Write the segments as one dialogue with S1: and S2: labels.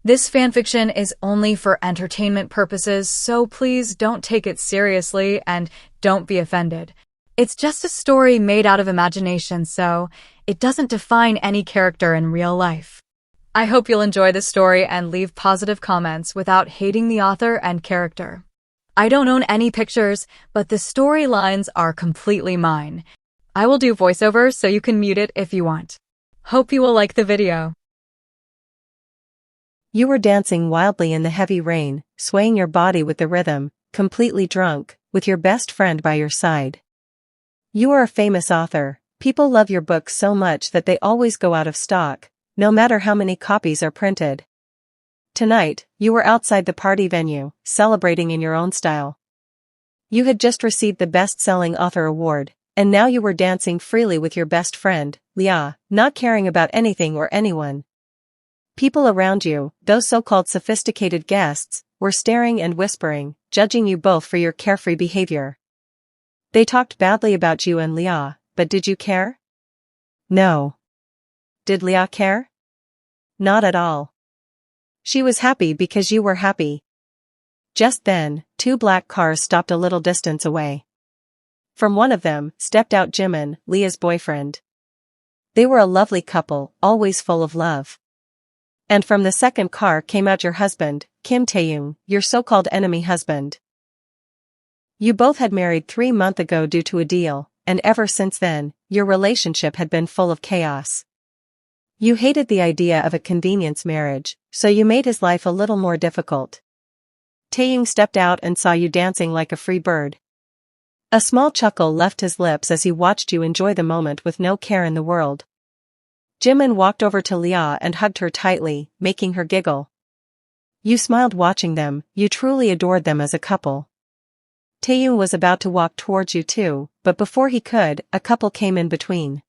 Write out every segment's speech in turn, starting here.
S1: This fanfiction is only for entertainment purposes, so please don't take it seriously and don't be offended. It's just a story made out of imagination, so it doesn't define any character in real life. I hope you'll enjoy the story and leave positive comments without hating the author and character. I don't own any pictures, but the storylines are completely mine. I will do voiceovers so you can mute it if you want. Hope you will like the video.
S2: You were dancing wildly in the heavy rain, swaying your body with the rhythm, completely drunk, with your best friend by your side. You are a famous author. People love your books so much that they always go out of stock, no matter how many copies are printed. Tonight, you were outside the party venue, celebrating in your own style. You had just received the best-selling author award, and now you were dancing freely with your best friend, Leah, not caring about anything or anyone. People around you, those so-called sophisticated guests, were staring and whispering, judging you both for your carefree behavior. They talked badly about you and Leah, but did you care? No. Did Leah care? Not at all. She was happy because you were happy. Just then, two black cars stopped a little distance away. From one of them stepped out Jimin, Leah's boyfriend. They were a lovely couple, always full of love. And from the second car came out your husband, Kim Taehyung, your so-called enemy husband. You both had married 3 months ago due to a deal, and ever since then, your relationship had been full of chaos. You hated the idea of a convenience marriage, so you made his life a little more difficult. Taehyung stepped out and saw you dancing like a free bird. A small chuckle left his lips as he watched you enjoy the moment with no care in the world. Jimin walked over to Leah and hugged her tightly, making her giggle. You smiled watching them, you truly adored them as a couple. Taehyung was about to walk towards you too, but before he could, a couple came in between.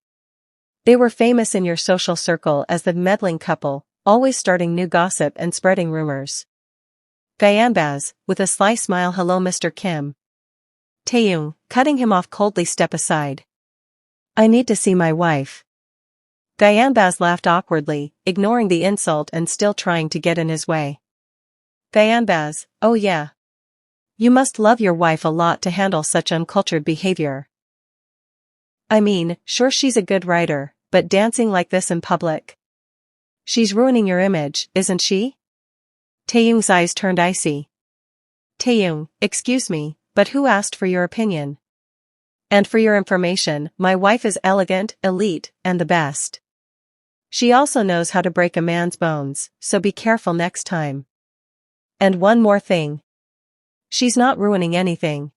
S2: They were famous in your social circle as the meddling couple, always starting new gossip and spreading rumors. Gyanbaz, with a sly smile, hello Mr. Kim. Taehyung, cutting him off coldly, step aside. I need to see my wife. Gyanbaz laughed awkwardly, ignoring the insult and still trying to get in his way. Gyanbaz, oh yeah. You must love your wife a lot to handle such uncultured behavior. I mean, sure she's a good writer, but dancing like this in public. She's ruining your image, isn't she? Taehyung's eyes turned icy. Taehyung, excuse me, but who asked for your opinion? And for your information, my wife is elegant, elite, and the best. She also knows how to break a man's bones, so be careful next time. And one more thing. She's not ruining anything.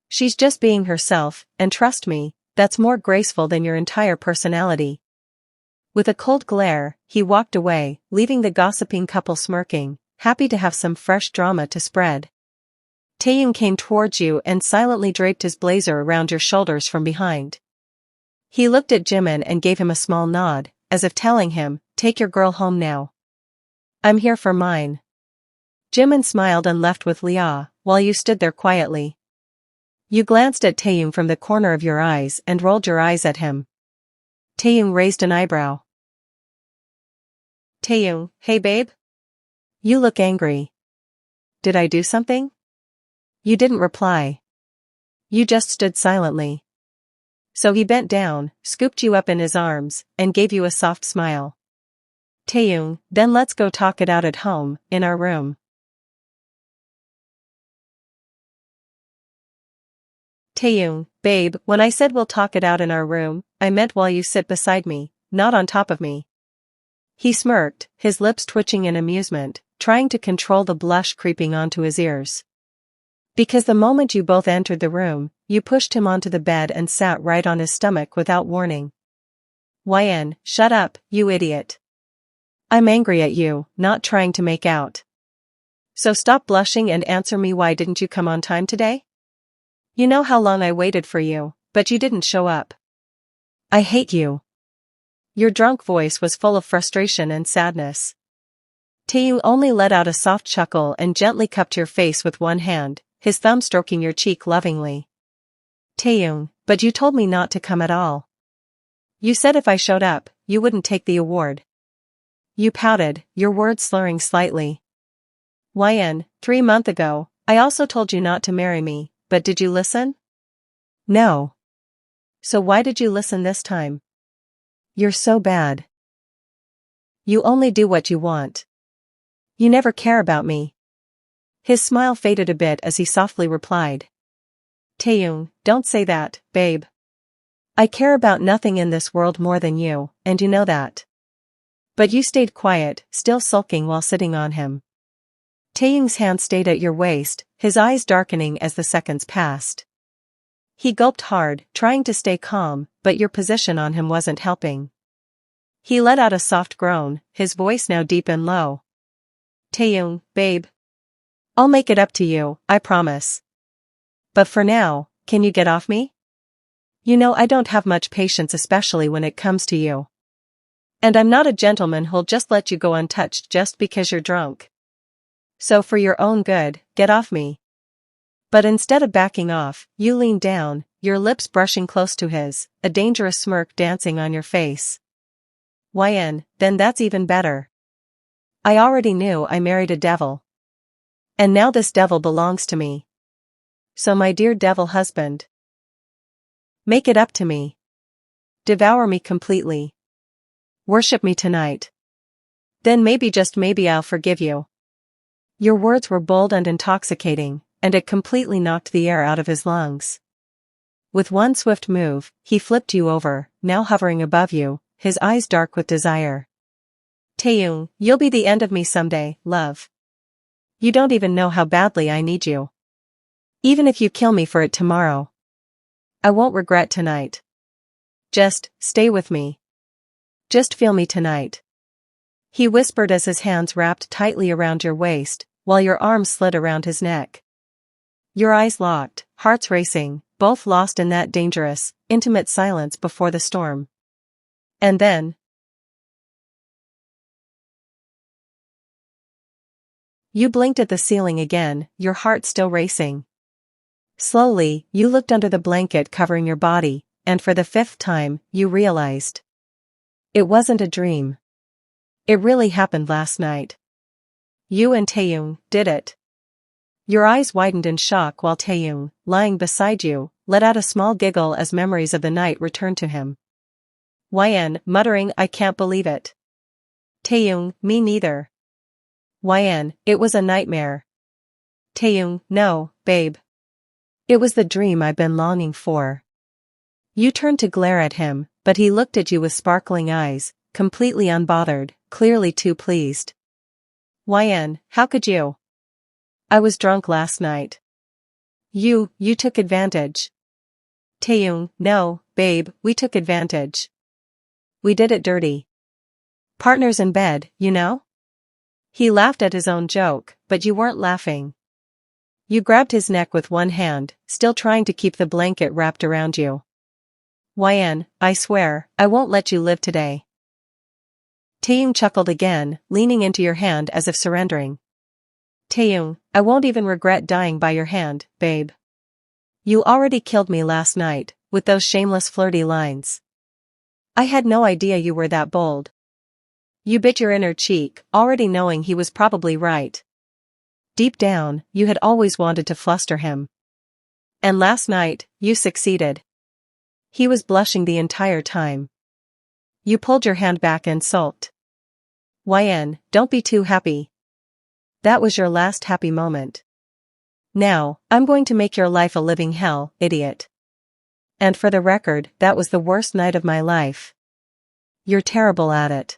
S2: She's just being herself, and trust me, that's more graceful than your entire personality. With a cold glare, he walked away, leaving the gossiping couple smirking, happy to have some fresh drama to spread. Taehyung came towards you and silently draped his blazer around your shoulders from behind. He looked at Jimin and gave him a small nod, as if telling him, take your girl home now. I'm here for mine. Jimin smiled and left with Leah, while you stood there quietly. You glanced at Taehyung from the corner of your eyes and rolled your eyes at him. Taehyung raised an eyebrow. Taehyung, hey babe? You look angry. Did I do something? You didn't reply. You just stood silently. So he bent down, scooped you up in his arms, and gave you a soft smile. Taehyung, then let's go talk it out at home, in our room. Taehyung, babe, when I said we'll talk it out in our room, I meant while you sit beside me, not on top of me. He smirked, his lips twitching in amusement, trying to control the blush creeping onto his ears. Because the moment you both entered the room, you pushed him onto the bed and sat right on his stomach without warning. YN, shut up, you idiot. I'm angry at you, not trying to make out. So stop blushing and answer me, why didn't you come on time today? You know how long I waited for you, but you didn't show up. I hate you. Your drunk voice was full of frustration and sadness. Taehyung only let out a soft chuckle and gently cupped your face with one hand, his thumb stroking your cheek lovingly. Taehyung, but you told me not to come at all. You said if I showed up, you wouldn't take the award. You pouted, your words slurring slightly. YN, 3 months ago, I also told you not to marry me, but did you listen? No. So why did you listen this time? You're so bad. You only do what you want. You never care about me. His smile faded a bit as he softly replied. Taehyung, don't say that, babe. I care about nothing in this world more than you, and you know that. But you stayed quiet, still sulking while sitting on him. Taehyung's hand stayed at your waist, his eyes darkening as the seconds passed. He gulped hard, trying to stay calm, but your position on him wasn't helping. He let out a soft groan, his voice now deep and low. Taehyung, babe. I'll make it up to you, I promise. But for now, can you get off me? You know I don't have much patience, especially when it comes to you. And I'm not a gentleman who'll just let you go untouched just because you're drunk. So for your own good, get off me. But instead of backing off, you leaned down, your lips brushing close to his, a dangerous smirk dancing on your face. YN, then that's even better. I already knew I married a devil. And now this devil belongs to me. So my dear devil husband, make it up to me. Devour me completely. Worship me tonight. Then maybe, just maybe, I'll forgive you. Your words were bold and intoxicating, and it completely knocked the air out of his lungs. With one swift move, he flipped you over, now hovering above you, his eyes dark with desire. Taehyung, you'll be the end of me someday, love. You don't even know how badly I need you. Even if you kill me for it tomorrow, I won't regret tonight. Just stay with me. Just feel me tonight. He whispered as his hands wrapped tightly around your waist, while your arms slid around his neck. Your eyes locked, hearts racing, both lost in that dangerous, intimate silence before the storm. And then, you blinked at the ceiling again, your heart still racing. Slowly, you looked under the blanket covering your body, and for the 5th time, you realized. It wasn't a dream. It really happened last night. You and Taehyung did it. Your eyes widened in shock while Taehyung, lying beside you, let out a small giggle as memories of the night returned to him. YN, muttering, I can't believe it. Taehyung, me neither. YN, it was a nightmare. Taehyung, no, babe. It was the dream I've been longing for. You turned to glare at him, but he looked at you with sparkling eyes, completely unbothered, clearly too pleased. YN, how could you? I was drunk last night. You took advantage. Taehyung, no, babe, we took advantage. We did it dirty. Partners in bed, you know? He laughed at his own joke, but you weren't laughing. You grabbed his neck with one hand, still trying to keep the blanket wrapped around you. YN, I swear, I won't let you live today. Taehyung chuckled again, leaning into your hand as if surrendering. Taehyung, I won't even regret dying by your hand, babe. You already killed me last night, with those shameless flirty lines. I had no idea you were that bold. You bit your inner cheek, already knowing he was probably right. Deep down, you had always wanted to fluster him. And last night, you succeeded. He was blushing the entire time. You pulled your hand back and sulked. YN, don't be too happy. That was your last happy moment. Now, I'm going to make your life a living hell, idiot. And for the record, that was the worst night of my life. You're terrible at it.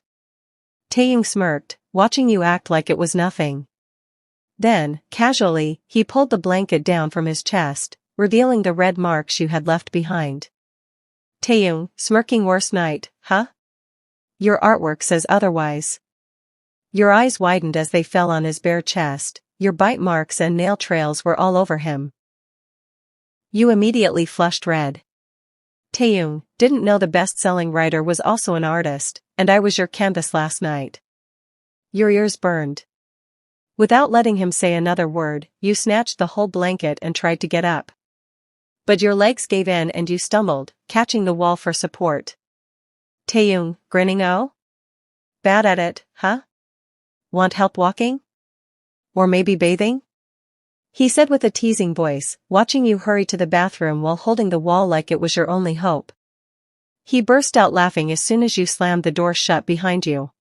S2: Taehyung smirked, watching you act like it was nothing. Then, casually, he pulled the blanket down from his chest, revealing the red marks you had left behind. Taehyung, smirking, worst night, huh? Your artwork says otherwise. Your eyes widened as they fell on his bare chest, your bite marks and nail trails were all over him. You immediately flushed red. Taehyung, didn't know the best-selling writer was also an artist, and I was your canvas last night. Your ears burned. Without letting him say another word, you snatched the whole blanket and tried to get up. But your legs gave in and you stumbled, catching the wall for support. Taehyung, grinning, oh? Bad at it, huh? Want help walking? Or maybe bathing? He said with a teasing voice, watching you hurry to the bathroom while holding the wall like it was your only hope. He burst out laughing as soon as you slammed the door shut behind you.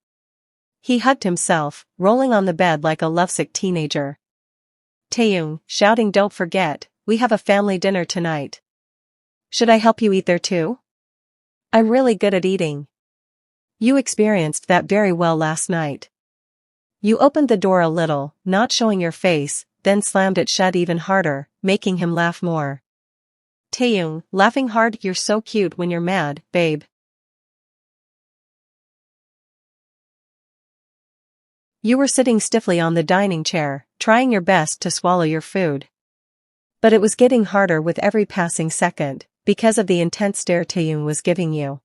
S2: He hugged himself, rolling on the bed like a lovesick teenager. Taehyung, shouting, "Don't forget, we have a family dinner tonight. Should I help you eat there too? I'm really good at eating. You experienced that very well last night." You opened the door a little, not showing your face, then slammed it shut even harder, making him laugh more. Taehyung, laughing hard, "You're so cute when you're mad, babe." You were sitting stiffly on the dining chair, trying your best to swallow your food. But it was getting harder with every passing second, because of the intense stare Taehyung was giving you.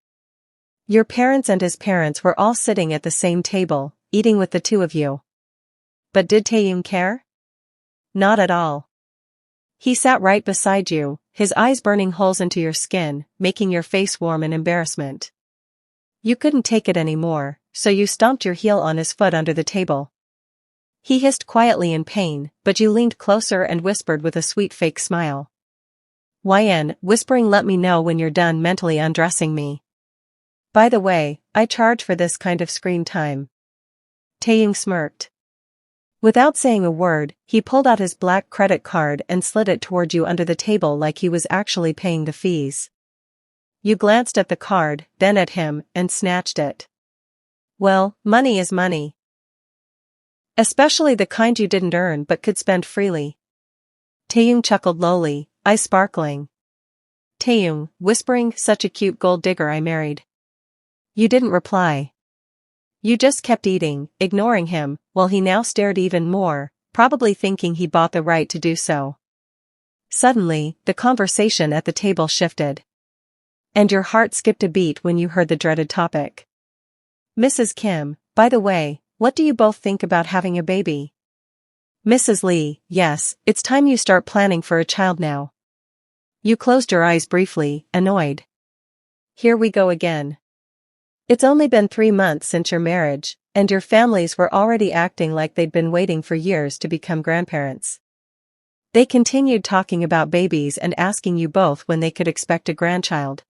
S2: Your parents and his parents were all sitting at the same table, eating with the two of you. But did Taehyung care? Not at all. He sat right beside you, his eyes burning holes into your skin, making your face warm in embarrassment. You couldn't take it anymore, so you stomped your heel on his foot under the table. He hissed quietly in pain, but you leaned closer and whispered with a sweet fake smile. "YN, whispering, let me know when you're done mentally undressing me. By the way, I charge for this kind of screen time." Taehyung smirked. Without saying a word, he pulled out his black credit card and slid it toward you under the table like he was actually paying the fees. You glanced at the card, then at him, and snatched it. Well, money is money. Especially the kind you didn't earn but could spend freely. Taehyung chuckled lowly, eyes sparkling. Taehyung, whispering, "Such a cute gold digger I married." You didn't reply. You just kept eating, ignoring him, while he now stared even more, probably thinking he bought the right to do so. Suddenly, the conversation at the table shifted. And your heart skipped a beat when you heard the dreaded topic. "Mrs. Kim, by the way, what do you both think about having a baby?" Mrs. Lee, "Yes, it's time you start planning for a child now." You closed your eyes briefly, annoyed. Here we go again. It's only been 3 months since your marriage, and your families were already acting like they'd been waiting for years to become grandparents. They continued talking about babies and asking you both when they could expect a grandchild.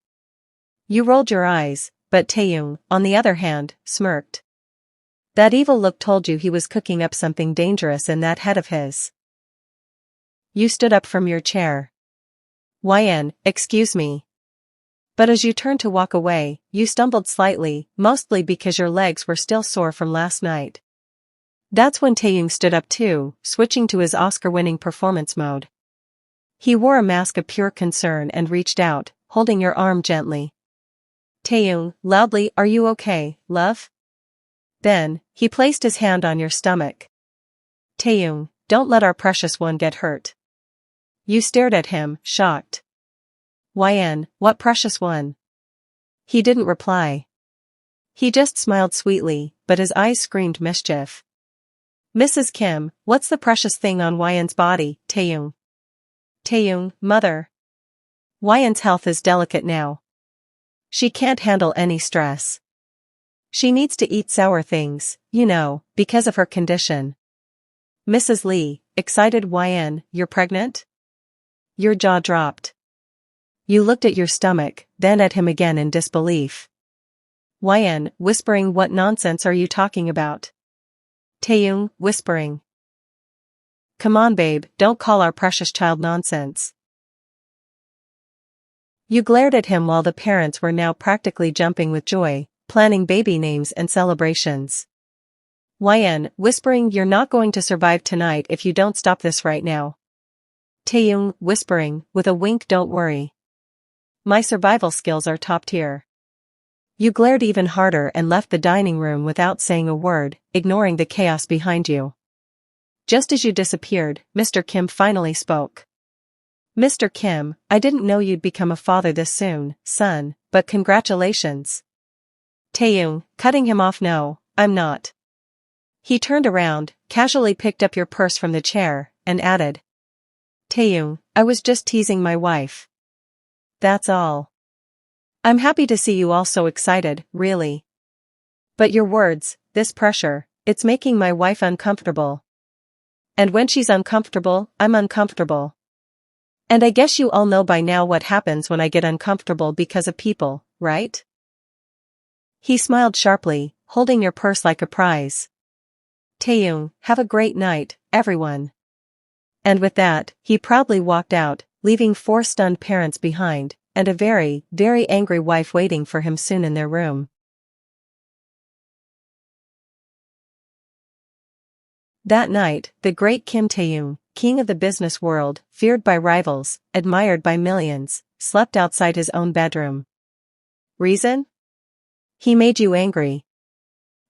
S2: You rolled your eyes, but Taehyung, on the other hand, smirked. That evil look told you he was cooking up something dangerous in that head of his. You stood up from your chair. "YN, excuse me." But as you turned to walk away, you stumbled slightly, mostly because your legs were still sore from last night. That's when Taehyung stood up too, switching to his Oscar-winning performance mode. He wore a mask of pure concern and reached out, holding your arm gently. Taehyung, loudly, "Are you okay, love?" Then, he placed his hand on your stomach. Taehyung, "Don't let our precious one get hurt." You stared at him, shocked. "YN, what precious one?" He didn't reply. He just smiled sweetly, but his eyes screamed mischief. "Mrs. Kim, what's the precious thing on YN's body, Taehyung?" Taehyung, "Mother. YN's health is delicate now. She can't handle any stress. She needs to eat sour things, you know, because of her condition." Mrs. Lee, excited. "YN, you're pregnant?" Your jaw dropped. You looked at your stomach, then at him again in disbelief. YN, whispering, "What nonsense are you talking about?" Taehyung, whispering. "Come on babe, don't call our precious child nonsense." You glared at him while the parents were now practically jumping with joy, planning baby names and celebrations. YN, whispering, "You're not going to survive tonight if you don't stop this right now." Taehyung, whispering, with a wink, "Don't worry. My survival skills are top tier." You glared even harder and left the dining room without saying a word, ignoring the chaos behind you. Just as you disappeared, Mr. Kim finally spoke. "Mr. Kim, I didn't know you'd become a father this soon, son, but congratulations." Taehyung, cutting him off, "No, I'm not." He turned around, casually picked up your purse from the chair, and added. "Taehyung, I was just teasing my wife. That's all. I'm happy to see you all so excited, really. But your words, this pressure, it's making my wife uncomfortable. And when she's uncomfortable, I'm uncomfortable. And I guess you all know by now what happens when I get uncomfortable because of people, right? He smiled sharply, holding your purse like a prize. Taehyung, have a great night, everyone. And with that, he proudly walked out, leaving 4 stunned parents behind, and a very, very angry wife waiting for him soon in their room. That night, the great Kim Taehyung, king of the business world, feared by rivals, admired by millions, slept outside his own bedroom. Reason? He made you angry.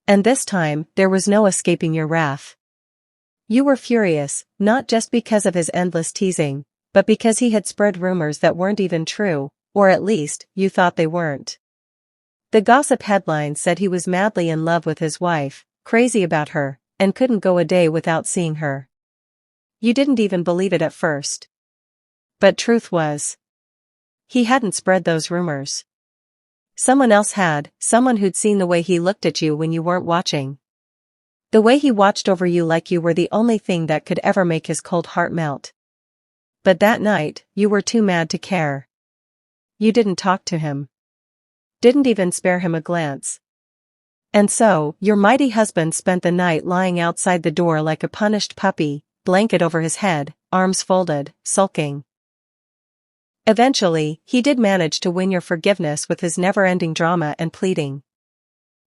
S2: And this time, there was no escaping your wrath. You were furious, not just because of his endless teasing, but because he had spread rumors that weren't even true, or at least, you thought they weren't. The gossip headlines said he was madly in love with his wife, crazy about her, and couldn't go a day without seeing her. You didn't even believe it at first. But truth was, he hadn't spread those rumors. Someone else had, someone who'd seen the way he looked at you when you weren't watching. The way he watched over you like you were the only thing that could ever make his cold heart melt. But that night, you were too mad to care. You didn't talk to him. Didn't even spare him a glance. And so, your mighty husband spent the night lying outside the door like a punished puppy, blanket over his head, arms folded, sulking. Eventually, he did manage to win your forgiveness with his never-ending drama and pleading.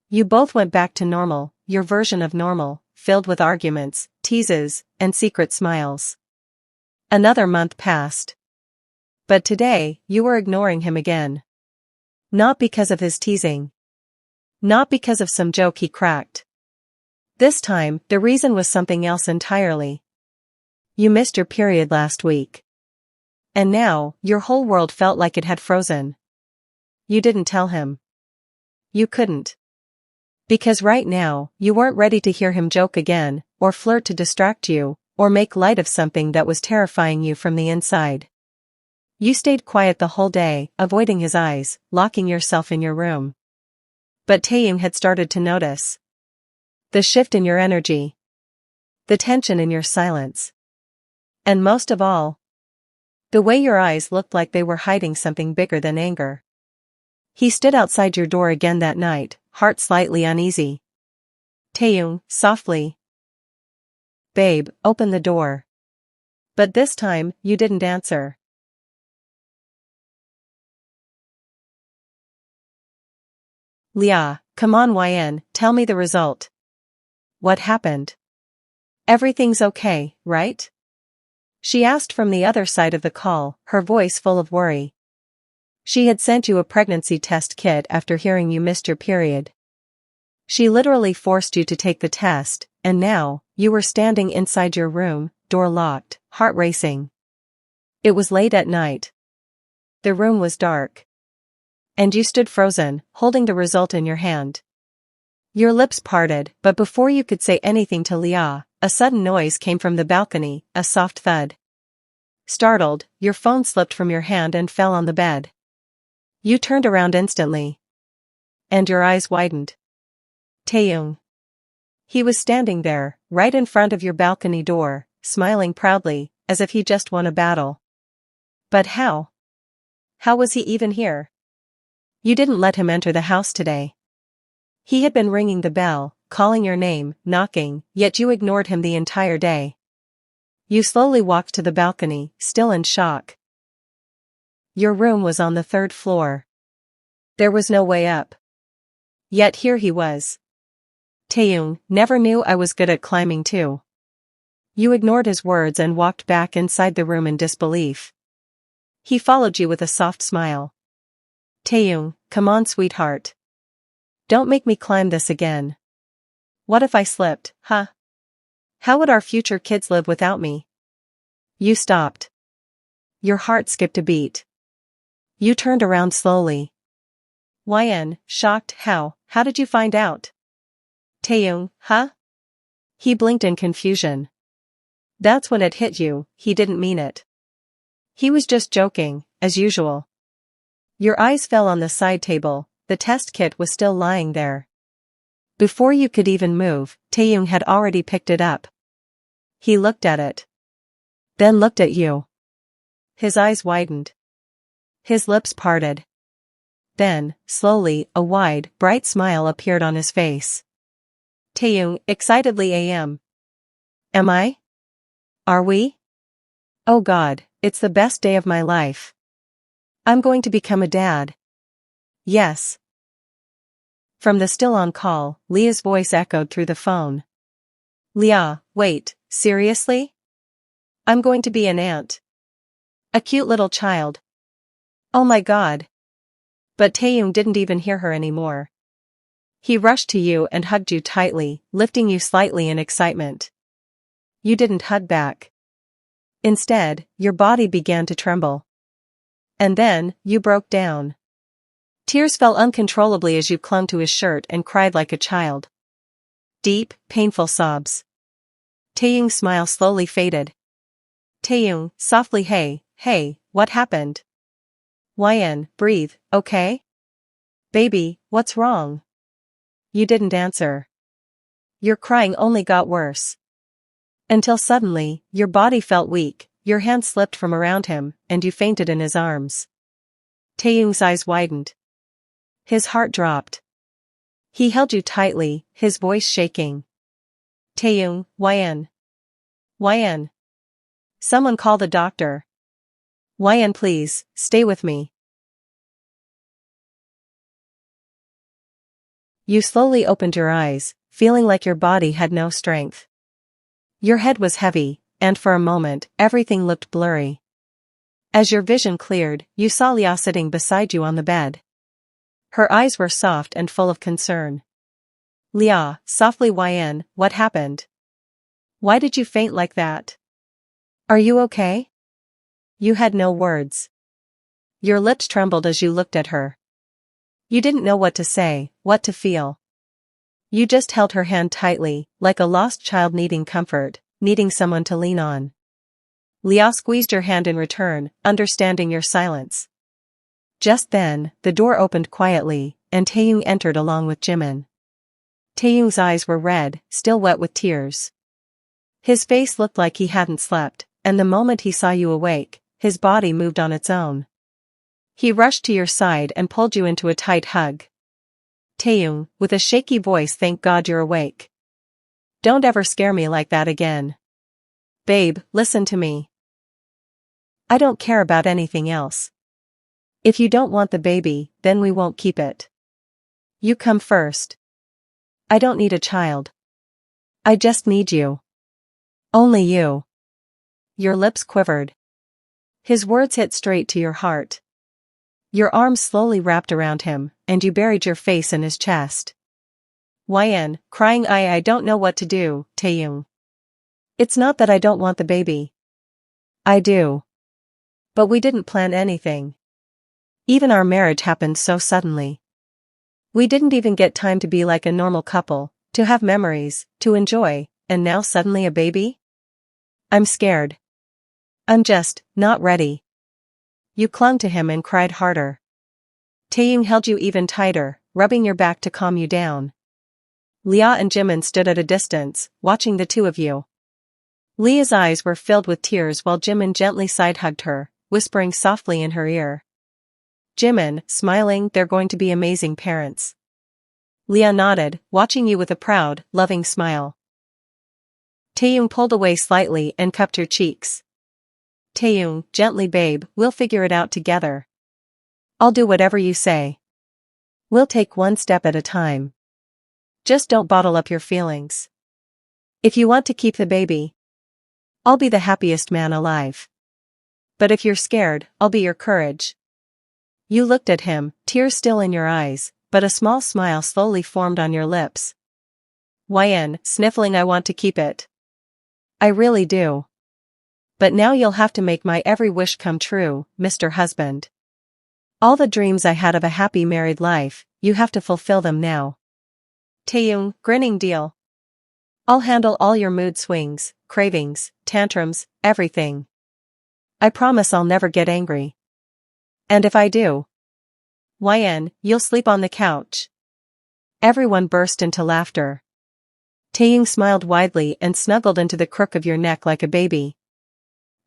S2: You both went back to normal, your version of normal, filled with arguments, teases, and secret smiles. Another month passed. But today, you were ignoring him again. Not because of his teasing. Not because of some joke he cracked. This time, the reason was something else entirely. You missed your period last week. And now, your whole world felt like it had frozen. You didn't tell him. You couldn't. Because right now, you weren't ready to hear him joke again, or flirt to distract you, or make light of something that was terrifying you from the inside. You stayed quiet the whole day, avoiding his eyes, locking yourself in your room. But Taehyung had started to notice. The shift in your energy. The tension in your silence. And most of all, the way your eyes looked like they were hiding something bigger than anger. He stood outside your door again that night, heart slightly uneasy. Taehyung, softly. Babe, open the door. But this time, you didn't answer. Leah, come on YN, tell me the result. What happened? Everything's okay, right? She asked from the other side of the call, her voice full of worry. She had sent you a pregnancy test kit after hearing you missed your period. She literally forced you to take the test, and now, you were standing inside your room, door locked, heart racing. It was late at night. The room was dark. And you stood frozen, holding the result in your hand. Your lips parted, but before you could say anything to Leah, a sudden noise came from the balcony, a soft thud. Startled, your phone slipped from your hand and fell on the bed. You turned around instantly. And your eyes widened. Taehyung. He was standing there, right in front of your balcony door, smiling proudly, as if he just won a battle. But how? How was he even here? You didn't let him enter the house today. He had been ringing the bell, calling your name, knocking, yet you ignored him the entire day. You slowly walked to the balcony, still in shock. Your room was on the 3rd floor. There was no way up. Yet here he was. Taehyung, never knew I was good at climbing too. You ignored his words and walked back inside the room in disbelief. He followed you with a soft smile. Taehyung, come on sweetheart. Don't make me climb this again. What if I slipped, huh? How would our future kids live without me? You stopped. Your heart skipped a beat. You turned around slowly. YN, shocked, how did you find out? Taehyung, huh? He blinked in confusion. That's when it hit you, he didn't mean it. He was just joking, as usual. Your eyes fell on the side table, the test kit was still lying there. Before you could even move, Taehyung had already picked it up. He looked at it. Then looked at you. His eyes widened. His lips parted. Then, slowly, a wide, bright smile appeared on his face. Taehyung, excitedly Am I? Are we? Oh God, it's the best day of my life. I'm going to become a dad. Yes. From the still on call, Leah's voice echoed through the phone. Leah, wait, seriously? I'm going to be an aunt. A cute little child. Oh my God. But Taehyung didn't even hear her anymore. He rushed to you and hugged you tightly, lifting you slightly in excitement. You didn't hug back. Instead, your body began to tremble. And then, you broke down. Tears fell uncontrollably as you clung to his shirt and cried like a child. Deep, painful sobs. Taehyung's smile slowly faded. Taehyung, softly, hey, what happened? Breathe, okay? Baby, what's wrong? You didn't answer. Your crying only got worse. Until suddenly, your body felt weak, your hand slipped from around him, and you fainted in his arms. Taehyung's eyes widened. His heart dropped. He held you tightly, his voice shaking. Taehyung, YN. Someone call the doctor. YN please, stay with me. You slowly opened your eyes, feeling like your body had no strength. Your head was heavy, and for a moment, everything looked blurry. As your vision cleared, you saw Leah sitting beside you on the bed. Her eyes were soft and full of concern. Leah, softly YN, what happened? Why did you faint like that? Are you okay? You had no words. Your lips trembled as you looked at her. You didn't know what to say, what to feel. You just held her hand tightly, like a lost child needing comfort, needing someone to lean on. Leah squeezed your hand in return, understanding your silence. Just then, the door opened quietly, and Taehyung entered along with Jimin. Taehyung's eyes were red, still wet with tears. His face looked like he hadn't slept, and the moment he saw you awake, his body moved on its own. He rushed to your side and pulled you into a tight hug. Taehyung, with a shaky voice, thank God you're awake. Don't ever scare me like that again. Babe, listen to me. I don't care about anything else. If you don't want the baby, then we won't keep it. You come first. I don't need a child. I just need you. Only you. Your lips quivered. His words hit straight to your heart. Your arms slowly wrapped around him, and you buried your face in his chest. YN, crying I don't know what to do, Taehyung. It's not that I don't want the baby. I do. But we didn't plan anything. Even our marriage happened so suddenly. We didn't even get time to be like a normal couple, to have memories, to enjoy, and now suddenly a baby? I'm scared. I'm just not ready. You clung to him and cried harder. Taehyung held you even tighter, rubbing your back to calm you down. Leah and Jimin stood at a distance, watching the two of you. Leah's eyes were filled with tears while Jimin gently side-hugged her, whispering softly in her ear. Jimin, smiling, they're going to be amazing parents. Leah nodded, watching you with a proud, loving smile. Taehyung pulled away slightly and cupped her cheeks. Taehyung, gently babe, we'll figure it out together. I'll do whatever you say. We'll take one step at a time. Just don't bottle up your feelings. If you want to keep the baby, I'll be the happiest man alive. But if you're scared, I'll be your courage. You looked at him, tears still in your eyes, but a small smile slowly formed on your lips. YN, sniffling, I want to keep it. I really do. But now you'll have to make my every wish come true, Mr. Husband. All the dreams I had of a happy married life, you have to fulfill them now. Taehyung, grinning, deal. I'll handle all your mood swings, cravings, tantrums, everything. I promise I'll never get angry. And if I do, YN, you'll sleep on the couch. Everyone burst into laughter. Taehyung smiled widely and snuggled into the crook of your neck like a baby.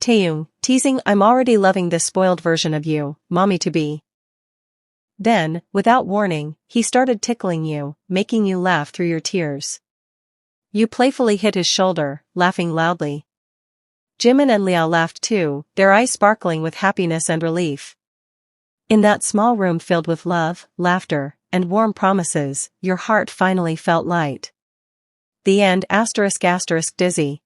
S2: Taehyung, teasing, I'm already loving this spoiled version of you, mommy-to-be. Then, without warning, he started tickling you, making you laugh through your tears. You playfully hit his shoulder, laughing loudly. Jimin and Liao laughed too, their eyes sparkling with happiness and relief. In that small room filled with love, laughter, and warm promises, your heart finally felt light. The end. ****Dizzy